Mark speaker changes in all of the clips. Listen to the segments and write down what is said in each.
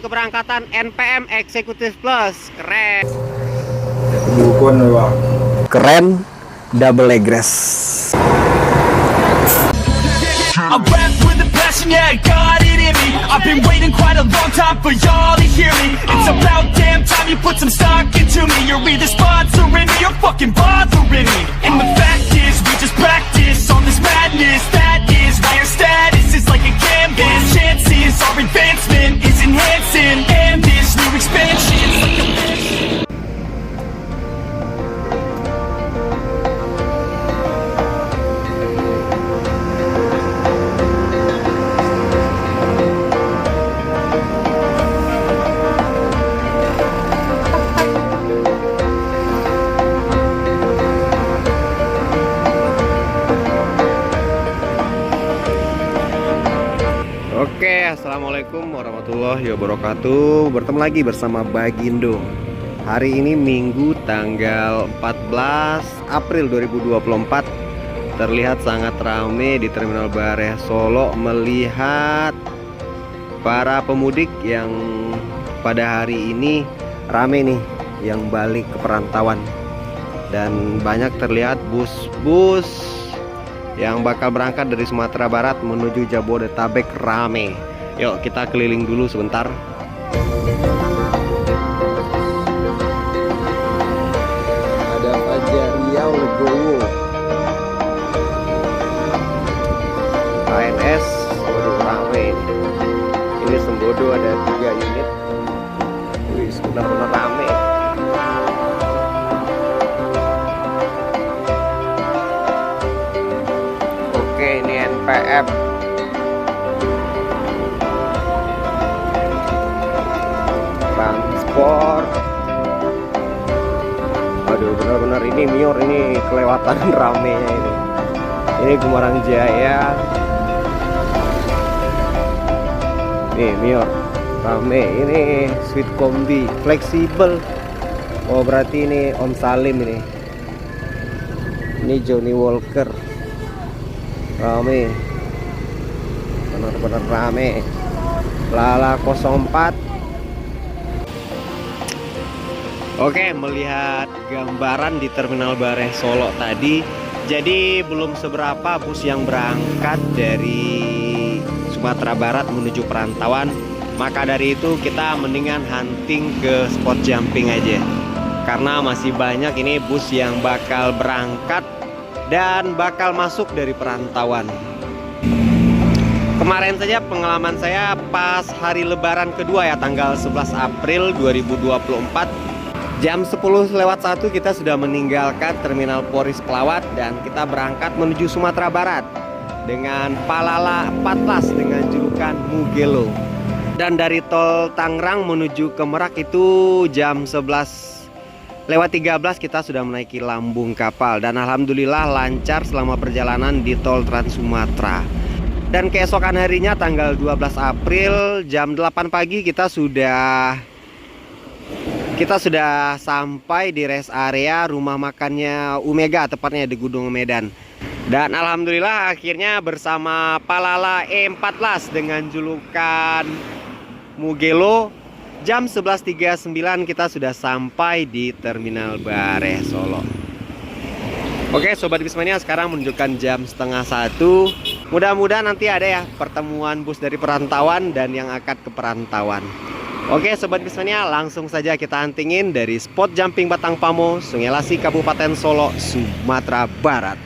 Speaker 1: keberangkatan NPM Executive Plus. Keren.
Speaker 2: Keren, double egress.
Speaker 3: I rap with a passion, yeah, I got it in me. I've been waiting quite a long time for y'all to hear me. It's about damn time you put some stock into me. You're either sponsoring me or fucking bothering me. And the fact is, we just practice on this madness. That is why our status is like a canvas. Chances our advancement is enhancing, and this new expansion's like a mansion.
Speaker 1: Oke, assalamualaikum warahmatullahi wabarakatuh. Bertemu lagi bersama Bagindo. Hari ini Minggu tanggal 14 April 2024. Terlihat sangat ramai di Terminal Bareh Solo melihat para pemudik yang pada hari ini ramai nih yang balik ke perantauan. Dan banyak terlihat bus-bus yang bakal berangkat dari Sumatera Barat menuju Jabodetabek rame. Yuk kita keliling dulu sebentar. Ada Fajar Riau Legowo, KNS, waduh rame. Ini Sembodo ada 3 unit. Wih, benar-benar rame. Ini NPM transport. Aduh, benar-benar ini Mior ini kelewatan ramenya ini. Ini Gumarang Jaya. Nih Mior rame. Ini Sweet Kombi fleksibel. Oh berarti ini Om Salim ini. Ini Johnny Walker. Rame, benar-benar rame. Lala 04. Oke, melihat gambaran di Terminal Bareh Solo tadi. Jadi belum seberapa bus yang berangkat dari Sumatera Barat menuju perantauan. Maka dari itu kita mendingan hunting ke spot jumping aja. Karena masih banyak ini bus yang bakal berangkat dan bakal masuk dari perantauan. Kemarin saja pengalaman saya pas hari lebaran kedua ya, tanggal 11 April 2024 jam 10:01 kita sudah meninggalkan Terminal Poris Pelawat dan kita berangkat menuju Sumatera Barat dengan Palala 14 dengan julukan Mugelo. Dan dari tol Tangerang menuju ke Merak itu jam 11:13 kita sudah menaiki lambung kapal dan alhamdulillah lancar selama perjalanan di tol Trans Sumatera. Dan keesokan harinya tanggal 12 April jam 8 pagi kita sudah sampai di rest area rumah makannya Umega, tepatnya di Gunung Medan. Dan alhamdulillah akhirnya bersama Palala E14 dengan julukan Mugelo jam 11.39 kita sudah sampai di Terminal Bareh Solo. Oke Sobat Bismania, sekarang menunjukkan jam 12:30. Mudah-mudahan nanti ada ya pertemuan bus dari perantauan dan yang akan ke perantauan. Oke Sobat Bismania, langsung saja kita huntingin dari spot jumping Batang Pamo, Sungai Lasi, Kabupaten Solo, Sumatera Barat.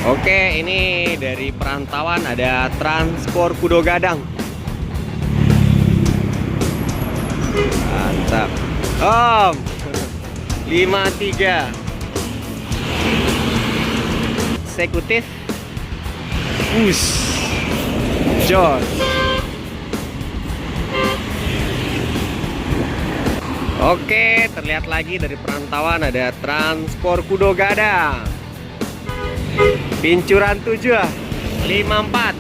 Speaker 1: Oke, ini dari perantauan ada Transport Pudo Gadang. Mantap. Om 53 eksekutif John. Oke, terlihat lagi dari perantauan ada Transport Pudo Gadang. Pincuran 7. 54.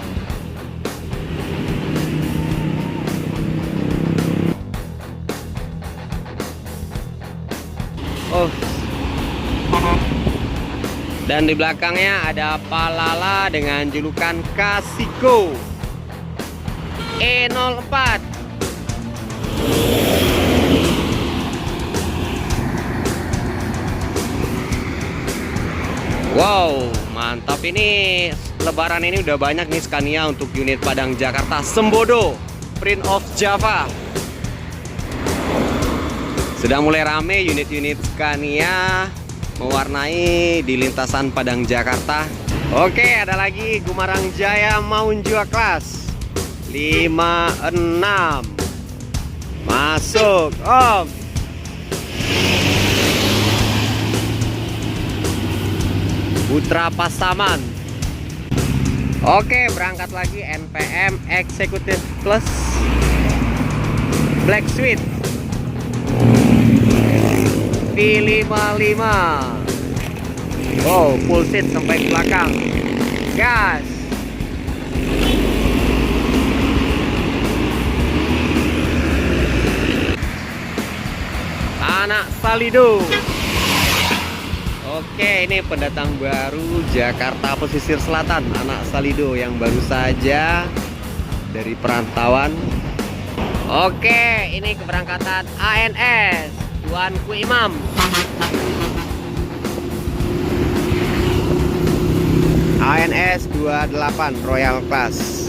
Speaker 1: Oh. Dan di belakangnya ada Palala dengan julukan Kasiko E04. Wow, mantap ini. Lebaran ini udah banyak nih Scania untuk unit Padang Jakarta Sembodo Print of Java. Sudah mulai rame unit-unit Scania mewarnai di lintasan Padang Jakarta. Oke, ada lagi Gumarang Jaya Maunjua Class 56. Masuk, Om. Putra Pasaman. Oke, berangkat lagi NPM Executive Plus Black Suite V55. Oh, full seat sampai ke belakang. Gas. Anak Salido. Oke, ini pendatang baru Jakarta Pesisir Selatan, Anak Salido yang baru saja dari perantauan. Oke, ini keberangkatan ANS Tuanku Imam. ANS 28 Royal Class.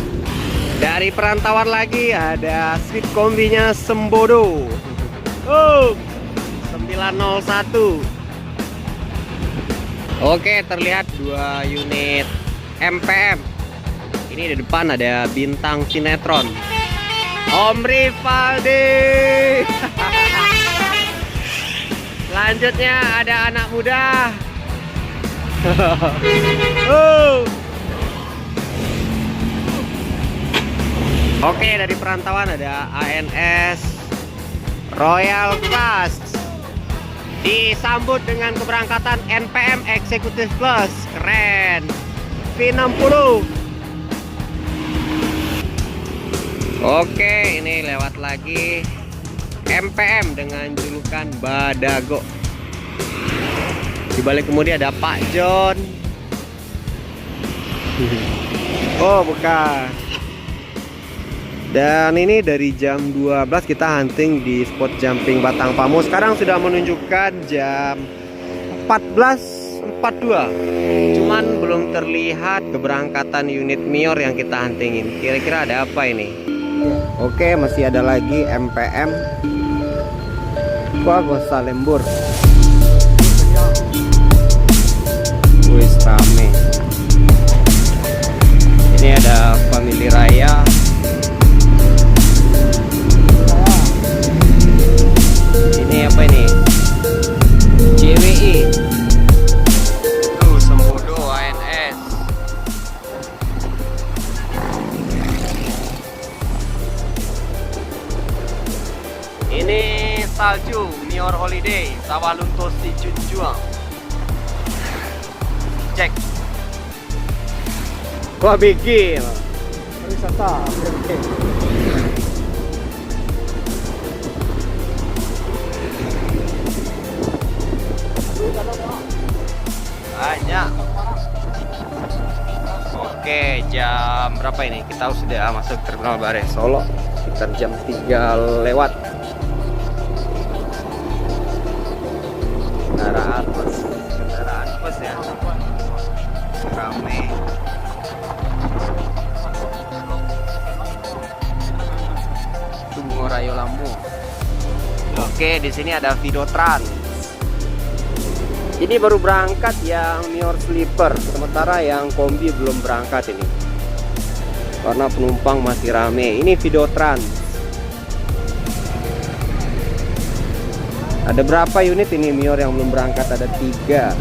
Speaker 1: Dari perantauan lagi ada suite kombinya Sembodo. Oh, 901. Oke, terlihat 2 unit MPM. Ini di depan ada bintang sinetron Om Rivaldi. Selanjutnya ada anak muda. Oke, dari perantauan ada ANS Royal Class. Disambut dengan keberangkatan NPM Executive Plus. Keren. V60. Oke, ini lewat lagi MPM dengan julukan Badago. Di balik kemudian ada Pak John. Oh, bukan. Dan ini dari jam 12 kita hunting di spot jumping Batang Pamo. Sekarang sudah menunjukkan jam 14.42. Cuman belum terlihat keberangkatan unit Mior yang kita huntingin. Kira-kira ada apa ini? Oke, masih ada lagi MPM Kuagosa Lembur. Wis rame. Ini ada Family Raya. Ini apa ini? JWI. Tuh, Sembodo ANS. Ini Salju Mior Holiday Sawalunto Si Junjuang. Cek. Wah, bigil. Wisata. Oke. Banyak. Oke, jam berapa ini? Kita sudah masuk Terminal Bare Solo sekitar jam 3 lewat. Kendaraan bus ya, rame. Itu Bungo Rayo Lampu. Oke, di sini ada Videotrans. Ini baru berangkat yang Mior Sleeper, sementara yang kombi belum berangkat ini. Karena penumpang masih rame. Ini Videotrans. Ada berapa unit ini Mior yang belum berangkat? Ada 3.